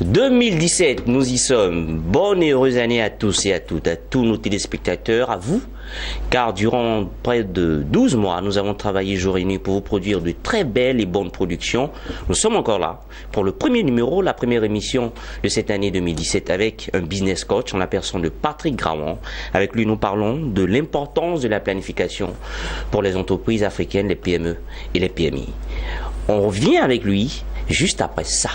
2017, nous y sommes. Bonne et heureuse année à tous et à toutes, à tous nos téléspectateurs, à vous. Car durant près de 12 mois, nous avons travaillé jour et nuit pour vous produire de très belles et bonnes productions. Nous sommes encore là pour le premier numéro, la première émission de cette année 2017 avec un business coach en la personne de Patrick Grawan. Avec lui, nous parlons de l'importance de la planification pour les entreprises africaines, les PME et les PMI. On revient avec lui juste après ça.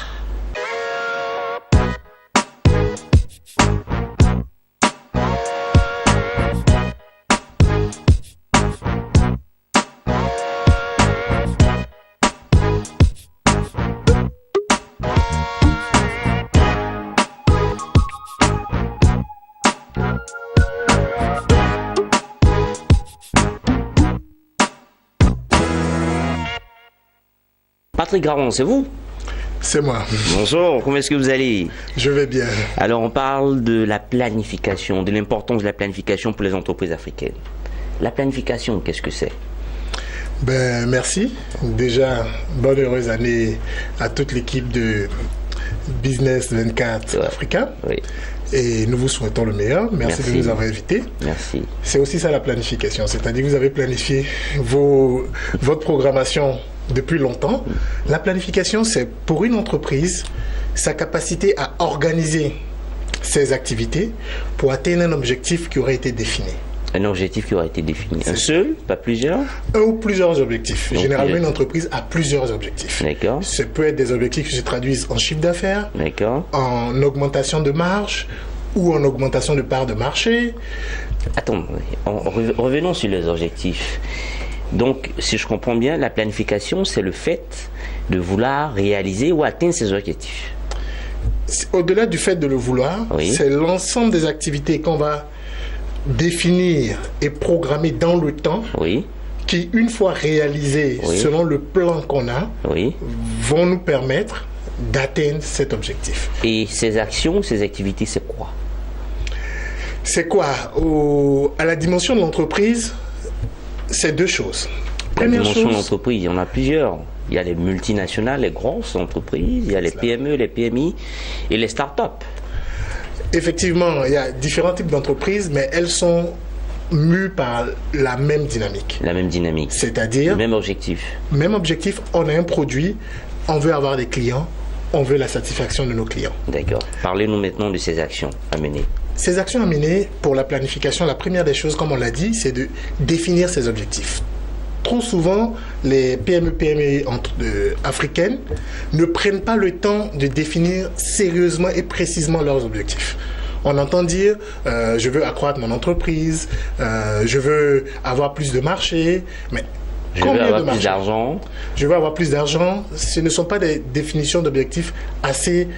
Patrick Grawan, c'est vous? C'est moi. Bonjour, comment est-ce que vous allez? Je vais bien. Alors, on parle de la planification, de l'importance de la planification pour les entreprises africaines. La planification, qu'est-ce que c'est? Merci. Déjà, bonne heureuse année à toute l'équipe de Business 24 Africa. Oui. Et nous vous souhaitons le meilleur. Merci de nous avoir invités. Merci. C'est aussi ça la planification, c'est-à-dire que vous avez planifié votre programmation depuis longtemps. La planification, c'est pour une entreprise, sa capacité à organiser ses activités pour atteindre un objectif qui aurait été défini. Un objectif qui aurait été défini. Un seul, pas plusieurs? Un ou plusieurs objectifs. Donc, généralement, une entreprise a plusieurs objectifs. D'accord. Ça peut être des objectifs qui se traduisent en chiffre d'affaires, D'accord. en augmentation de marge ou en augmentation de part de marché. Attends, revenons sur les objectifs. Donc, si je comprends bien, la planification, c'est le fait de vouloir réaliser ou atteindre ces objectifs. Au-delà du fait de le vouloir, Oui. c'est l'ensemble des activités qu'on va définir et programmer dans le temps, Oui, qui, une fois réalisées Oui. selon le plan qu'on a, oui. vont nous permettre d'atteindre cet objectif. Et ces actions, ces activités, c'est quoi? C'est quoi? À la dimension de l'entreprise, c'est deux choses. La Première dimension de chose, l'entreprise, il y en a plusieurs. Il y a les multinationales, les grosses entreprises, il y a les PME, les PMI et les startups. effectivement, il y a différents types d'entreprises, mais elles sont mues par la même dynamique. La même dynamique, C'est-à-dire, le même objectif. même objectif, on a un produit, on veut avoir des clients, on veut la satisfaction de nos clients. D'accord. Parlez-nous maintenant de ces actions à mener. Ces actions à mener pour la planification, la première des choses, comme on l'a dit, c'est de définir ses objectifs. Trop souvent, les PME, PMI africaines ne prennent pas le temps de définir sérieusement et précisément leurs objectifs. On entend dire, je veux accroître mon entreprise, je veux avoir plus de marché, mais Je veux avoir plus d'argent. Je veux avoir plus d'argent. Ce ne sont pas des définitions d'objectifs assez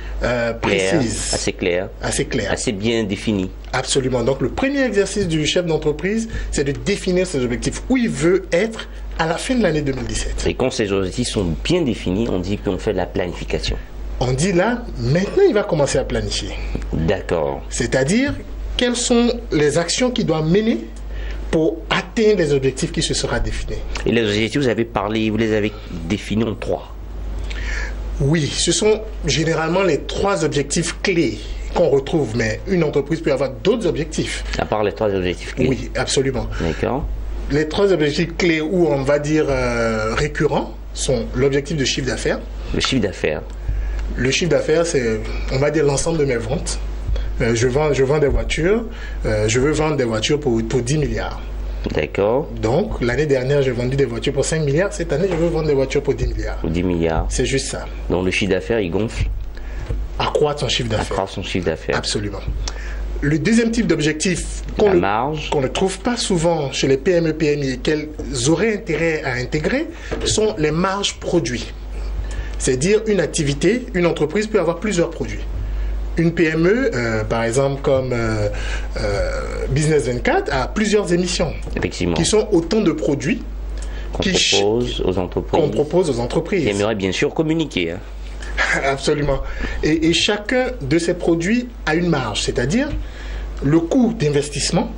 précises. Assez claires. Assez claires. Assez bien définies. Absolument. Donc le premier exercice du chef d'entreprise, c'est de définir ses objectifs. Où il veut être à la fin de l'année 2017. Et quand ces objectifs sont bien définis, on dit qu'on fait de la planification. On dit là, maintenant il va commencer à planifier. D'accord. C'est-à-dire, quelles sont les actions qu'il doit mener pour atteindre les objectifs qui se sera définis. Et les objectifs, vous avez parlé, vous les avez définis en 3. Oui, ce sont généralement les 3 objectifs clés qu'on retrouve, mais une entreprise peut avoir d'autres objectifs. À part les 3 objectifs clés. Oui, absolument. D'accord. Les 3 objectifs clés, ou on va dire récurrents, sont l'objectif de chiffre d'affaires. Le chiffre d'affaires. Le chiffre d'affaires, c'est, on va dire, l'ensemble de mes ventes. Je vends des voitures, je veux vendre des voitures pour 10 milliards. D'accord. Donc, l'année dernière, j'ai vendu des voitures pour 5 milliards. Cette année, je veux vendre des voitures pour 10 milliards. Pour 10 milliards. C'est juste ça. Donc, le chiffre d'affaires, il gonfle. Accroître son chiffre d'affaires. Accroître son chiffre d'affaires. Absolument. Le deuxième type d'objectif qu'on ne trouve pas souvent chez les PME, PMI et qu'elles auraient intérêt à intégrer sont les marges produits. C'est-à-dire une activité, une entreprise peut avoir plusieurs produits. Une PME, par exemple comme Business 24, a plusieurs émissions. Effectivement. Qui sont autant de produits qu'on propose aux entreprises. Qui aimeraient bien sûr communiquer. Hein. Absolument. Et chacun de ces produits a une marge, c'est-à-dire le coût d'investissement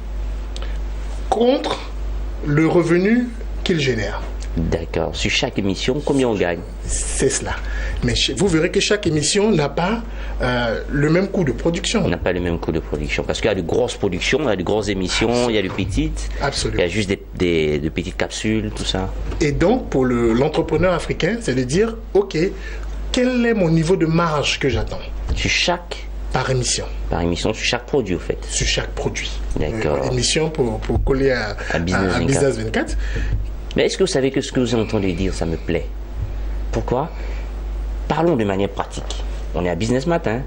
contre le revenu qu'il génère. D'accord. Sur chaque émission, combien on gagne? C'est cela. Mais vous verrez que chaque émission n'a pas le même coût de production. On n'a pas le même coût de production. Parce qu'il y a de grosses productions, il y a de grosses émissions, Absolument. il y a de petites. Absolument. Il y a juste de petites capsules, tout ça. Et donc, pour l'entrepreneur africain, c'est de dire, OK, quel est mon niveau de marge que j'attends Sur chaque par émission, sur chaque produit, au fait. sur chaque produit. D'accord. Émission pour coller à Business 24. Mais est-ce que vous savez que ce que vous entendez dire, ça me plaît? Pourquoi? Parlons de manière pratique. On est à Business Matin.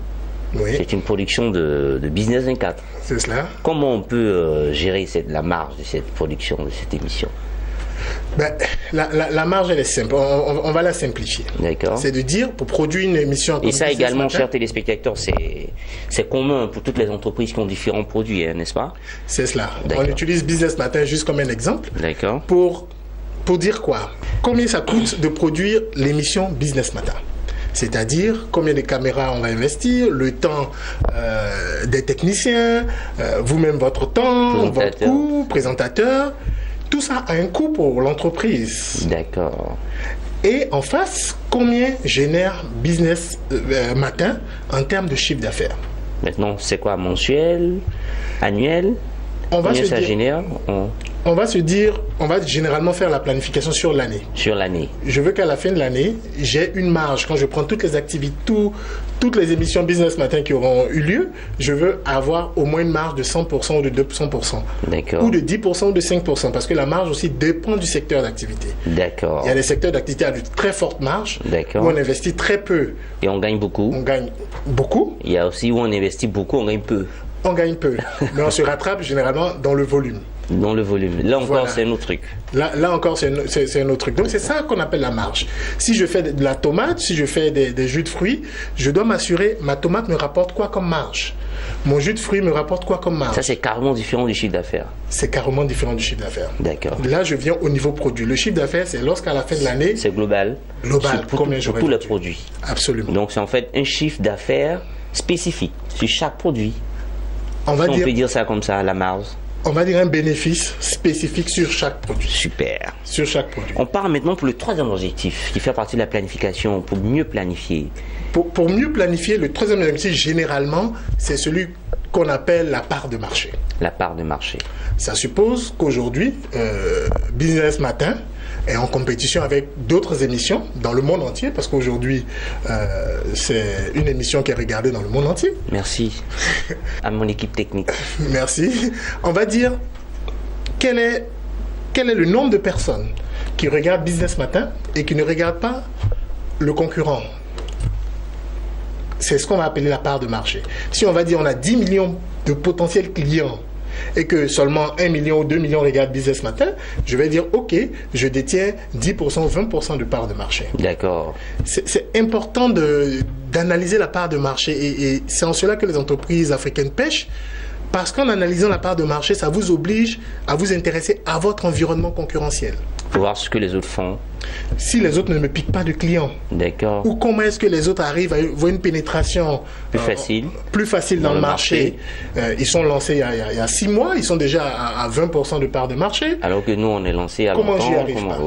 Oui, C'est une production de Business 24. c'est cela. Comment on peut gérer la marge de cette production, de cette émission? Ben, la marge, elle est simple. On va la simplifier. D'accord. C'est de dire, pour produire une émission comme Et ça Business également, Matin, chers téléspectateurs, c'est commun pour toutes les entreprises qui ont différents produits, hein, n'est-ce pas? c'est cela. D'accord. On utilise Business Matin juste comme un exemple D'accord. pour dire quoi? Combien ça coûte de produire l'émission Business Matin? C'est-à-dire combien de caméras on va investir, le temps des techniciens, vous-même votre temps, votre Présentateur. coût, présentateur. Tout ça a un coût pour l'entreprise. D'accord. Et en face, combien génère Business Matin en termes de chiffre d'affaires? Maintenant, c'est quoi? Mensuel? Annuel? On va Combien se ça dire- génère On va se dire, on va généralement faire la planification sur l'année. sur l'année? Je veux qu'à la fin de l'année, j'ai une marge. Quand je prends toutes les activités, toutes les émissions Business Matin qui auront eu lieu, je veux avoir au moins une marge de 100% ou de 200%. D'accord. Ou de 10% ou de 5%. Parce que la marge aussi dépend du secteur d'activité. D'accord. Il y a des secteurs d'activité à de très fortes marges, D'accord. où on investit très peu, Et on gagne beaucoup. on gagne beaucoup, Il y a aussi où on investit beaucoup, on gagne peu. on gagne peu. Mais on se rattrape généralement dans le volume. Dans le volume. Là encore, Voilà. c'est un autre truc. Là encore, c'est un autre truc. Donc, c'est ça qu'on appelle la marge. Si je fais de la tomate, si je fais des jus de fruits, je dois m'assurer, ma tomate me rapporte quoi comme marge? Mon jus de fruits me rapporte quoi comme marge? Ça, c'est carrément différent du chiffre d'affaires. C'est carrément différent du chiffre d'affaires. D'accord. Là, je viens au niveau produit. Le chiffre d'affaires, c'est lorsqu'à la fin de l'année, C'est global. Global, Sur, pour, combien pour j'aurais tous les vendu. produits. absolument. Donc, c'est en fait un chiffre d'affaires spécifique sur chaque produit. On va On peut dire, dire ça comme ça, la marge. on va dire un bénéfice spécifique sur chaque produit. Super. Sur chaque produit. On part maintenant pour le troisième objectif, qui fait partie de la planification, pour mieux planifier. Pour mieux planifier, le troisième objectif, généralement, c'est celui qu'on appelle la part de marché. La part de marché. Ça suppose qu'aujourd'hui, Business Matin est en compétition avec d'autres émissions dans le monde entier, parce qu'aujourd'hui, c'est une émission qui est regardée dans le monde entier. Merci à mon équipe technique. Merci. On va dire, quel est le nombre de personnes qui regardent Business Matin et qui ne regardent pas le concurrent? C'est ce qu'on va appeler la part de marché. Si on va dire on a 10 millions de potentiels clients et que seulement 1 million ou 2 millions regardent Business Matin, je vais dire ok, je détiens 10% ou 20% de part de marché. D'accord. C'est important d'analyser la part de marché et c'est en cela que les entreprises africaines pêchent. Parce qu'en analysant la part de marché, ça vous oblige à vous intéresser à votre environnement concurrentiel. Faut voir ce que les autres font. Si les autres ne me piquent pas de clients, D'accord. ou comment est-ce que les autres arrivent à avoir une pénétration Plus facile. dans le marché. Ils sont lancés il y a 6 mois, ils sont déjà à 20% de part de marché. Alors que nous, on est lancé à Comment longtemps. j'y arrive pas?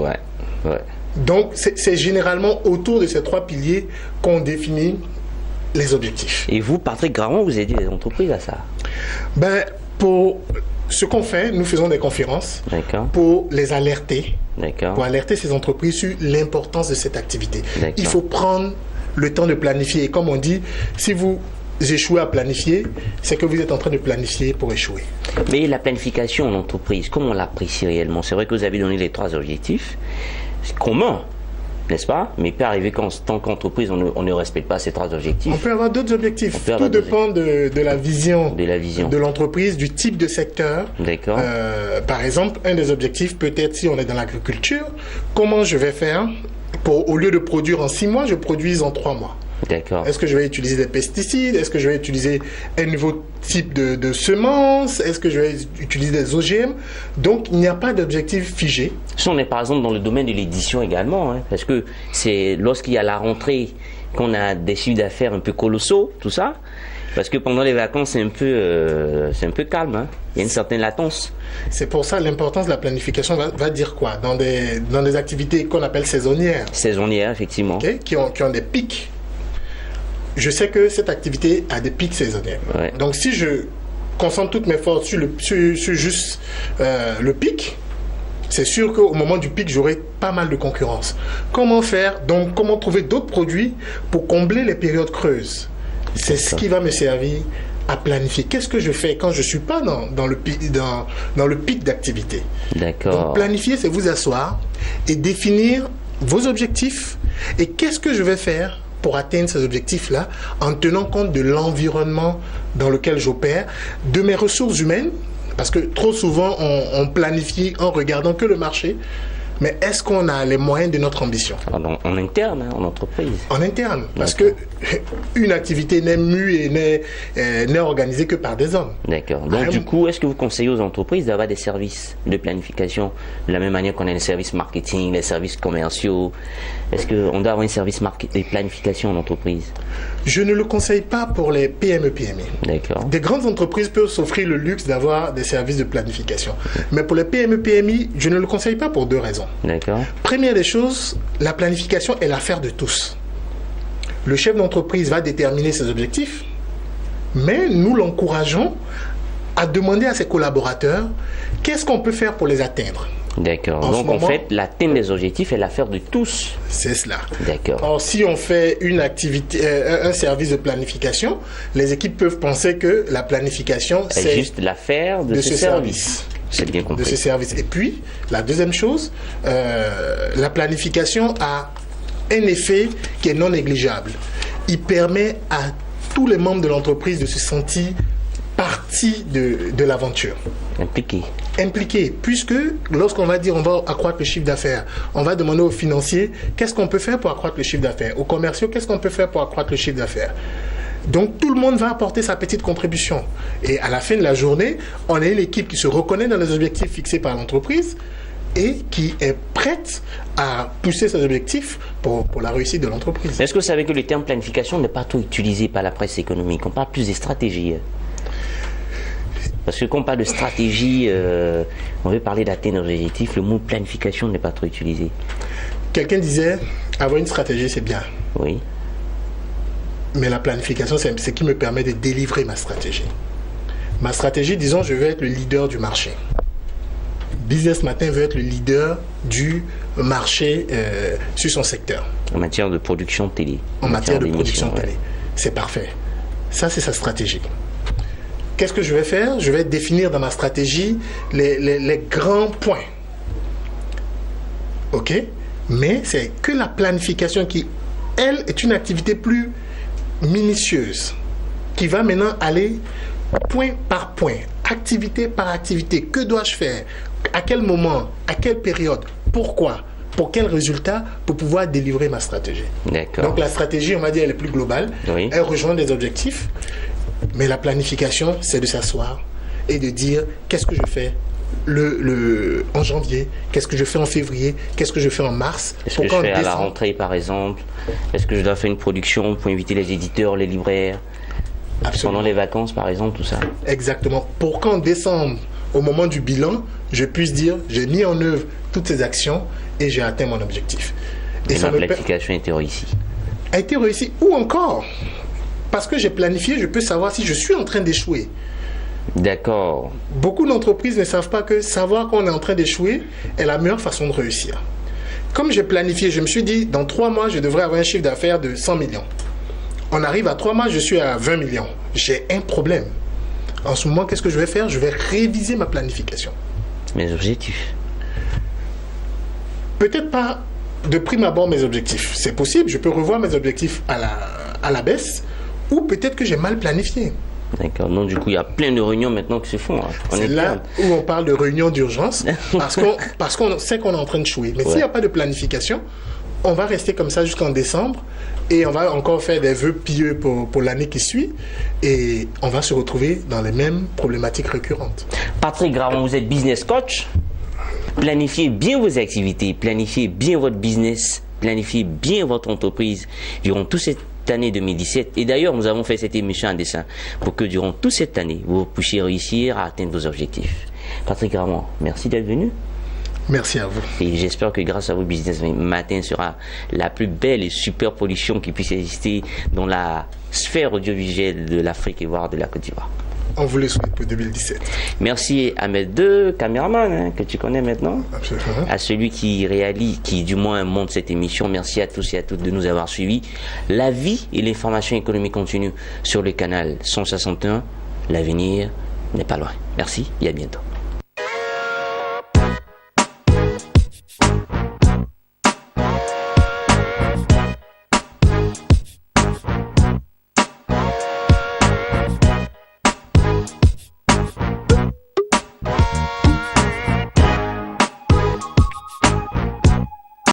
Ouais. Donc, c'est généralement autour de ces 3 piliers qu'on définit les objectifs. Et vous, Patrick Graron, vous aidez les entreprises à ça? Ben, pour ce qu'on fait, nous faisons des conférences D'accord. pour les alerter, D'accord. pour alerter ces entreprises sur l'importance de cette activité. D'accord. Il faut prendre le temps de planifier. Et comme on dit, si vous échouez à planifier, c'est que vous êtes en train de planifier pour échouer. Mais la planification en entreprise, comment on l'apprécie réellement? C'est vrai que vous avez donné les 3 objectifs. C'est commun, n'est-ce pas? Mais il peut arriver qu'en tant qu'entreprise, on ne respecte pas ces 3 objectifs. On peut avoir d'autres objectifs. On peut Tout avoir dépend de la vision De la vision. de l'entreprise, du type de secteur. D'accord. Par exemple, un des objectifs peut être, si on est dans l'agriculture, comment je vais faire pour, au lieu de produire en 6 mois, je produise en 3 mois. D'accord. Est-ce que je vais utiliser des pesticides? Est-ce que je vais utiliser un nouveau type de semences? Est-ce que je vais utiliser des OGM? Donc, il n'y a pas d'objectif figé. Si on est par exemple dans le domaine de l'édition également, hein, parce que c'est lorsqu'il y a la rentrée qu'on a des chiffres d'affaires un peu colossaux, tout ça, Parce que pendant les vacances, c'est un peu calme. Hein. Il y a une certaine latence. C'est pour ça l'importance de la planification va dire quoi dans des activités qu'on appelle saisonnières. Saisonnières, effectivement. Okay? Qui ont des pics. Je sais que cette activité a des pics saisonniers. Ouais. Donc si je concentre toutes mes forces sur juste le pic, c'est sûr qu'au moment du pic, j'aurai pas mal de concurrence. Comment faire? Donc comment trouver d'autres produits pour combler les périodes creuses? C'est ce qui va me servir à planifier. Qu'est-ce que je fais quand je ne suis pas dans le pic d'activité? D'accord. Donc planifier, c'est vous asseoir et définir vos objectifs et qu'est-ce que je vais faire pour atteindre ces objectifs-là en tenant compte de l'environnement dans lequel j'opère, de mes ressources humaines, parce que trop souvent on planifie en regardant que le marché, mais est-ce qu'on a les moyens de notre ambition? En interne, hein, en entreprise. En interne, parce que une activité n'est mue et n'est organisée que par des hommes. D'accord. Donc du coup, est-ce que vous conseillez aux entreprises d'avoir des services de planification de la même manière qu'on a les services marketing, les services commerciaux? Est-ce qu'on doit avoir un service de planification en entreprise? Je ne le conseille pas pour les PME-PMI. D'accord. Des grandes entreprises peuvent s'offrir le luxe d'avoir des services de planification. Mais pour les PME-PMI, je ne le conseille pas pour deux raisons. D'accord. Première des choses, la planification est l'affaire de tous. Le chef d'entreprise va déterminer ses objectifs, mais nous l'encourageons à demander à ses collaborateurs qu'est-ce qu'on peut faire pour les atteindre. D'accord. Donc en fait, l'atteinte des objectifs est l'affaire de tous. C'est cela. D'accord. Or, si on fait une activité, un service de planification, les équipes peuvent penser que la planification, c'est juste l'affaire de ce service. C'est bien compris. De ce service. Et puis, la deuxième chose, la planification a un effet qui est non négligeable. Il permet à tous les membres de l'entreprise de se sentir partie de l'aventure. Impliqué, puisque lorsqu'on va dire on va accroître le chiffre d'affaires, on va demander aux financiers qu'est-ce qu'on peut faire pour accroître le chiffre d'affaires, aux commerciaux qu'est-ce qu'on peut faire pour accroître le chiffre d'affaires. Donc tout le monde va apporter sa petite contribution. Et à la fin de la journée, on a une équipe qui se reconnaît dans les objectifs fixés par l'entreprise et qui est prête à pousser ses objectifs pour la réussite de l'entreprise. Est-ce que vous savez que le terme planification n'est pas trop utilisé par la presse économique? On parle plus des stratégies. Parce que quand on parle de stratégie, on veut parler d'atteindre nos objectifs, le mot planification n'est pas trop utilisé. Quelqu'un disait, avoir une stratégie, c'est bien. Oui. Mais la planification, c'est ce qui me permet de délivrer ma stratégie. Ma stratégie, disons, je veux être le leader du marché. Business Matin veut être le leader du marché sur son secteur. En matière de production télé. En matière de production télé. C'est parfait. Ça, c'est sa stratégie. Qu'est-ce que je vais faire? Je vais définir dans ma stratégie les grands points. OK? Mais c'est que la planification qui, elle, est une activité plus minutieuse, qui va maintenant aller point par point, activité par activité. Que dois-je faire? À quel moment? À quelle période? Pourquoi? Pour quel résultat? Pour pouvoir délivrer ma stratégie. D'accord. Donc la stratégie, on va dire, elle est plus globale. Oui. Elle rejoint des objectifs. Mais la planification, c'est de s'asseoir et de dire qu'est-ce que je fais en janvier, qu'est-ce que je fais en février, qu'est-ce que je fais en mars. Est-ce que je fais à la rentrée, par exemple? Est-ce que je dois faire une production pour inviter les éditeurs, les libraires? Absolument. Pendant les vacances, par exemple, tout ça. Exactement. Pour qu'en décembre, au moment du bilan, je puisse dire j'ai mis en œuvre toutes ces actions et j'ai atteint mon objectif. Et ma planification a été réussie. A été réussie ou encore parce que j'ai planifié, je peux savoir si je suis en train d'échouer. D'accord. Beaucoup d'entreprises ne savent pas que savoir qu'on est en train d'échouer est la meilleure façon de réussir. Comme j'ai planifié, je me suis dit, dans 3 mois, je devrais avoir un chiffre d'affaires de 100 millions. On arrive à 3 mois, je suis à 20 millions. J'ai un problème. En ce moment, qu'est-ce que je vais faire? Je vais réviser ma planification. Mes objectifs. Peut-être pas de prime abord mes objectifs. C'est possible, je peux revoir mes objectifs à la baisse. Ou peut-être que j'ai mal planifié. D'accord. Donc, du coup, il y a plein de réunions maintenant qui se font. Hein. C'est là où on parle de réunions d'urgence parce qu'on sait qu'on est en train de chouer. Mais s'il n'y a pas de planification, on va rester comme ça jusqu'en décembre et on va encore faire des vœux pieux pour l'année qui suit et on va se retrouver dans les mêmes problématiques récurrentes. Patrick Gravon, vous êtes business coach. Planifiez bien vos activités, planifiez bien votre business, planifiez bien votre entreprise durant toute cette cette année 2017. Et d'ailleurs, nous avons fait cette émission en dessin pour que durant toute cette année, vous puissiez réussir à atteindre vos objectifs. Patrick Ramon, merci d'être venu. Merci à vous. Et j'espère que grâce à vos business matin sera la plus belle et super production qui puisse exister dans la sphère audiovisuelle de l'Afrique et voire de la Côte d'Ivoire. On vous le souhaite pour 2017. Merci à mes deux caméramans que tu connais maintenant. Absolument. À celui qui réalise, qui du moins monte cette émission. Merci à tous et à toutes de nous avoir suivis. La vie et l'information économique continue sur le canal 161. L'avenir n'est pas loin. Merci et à bientôt.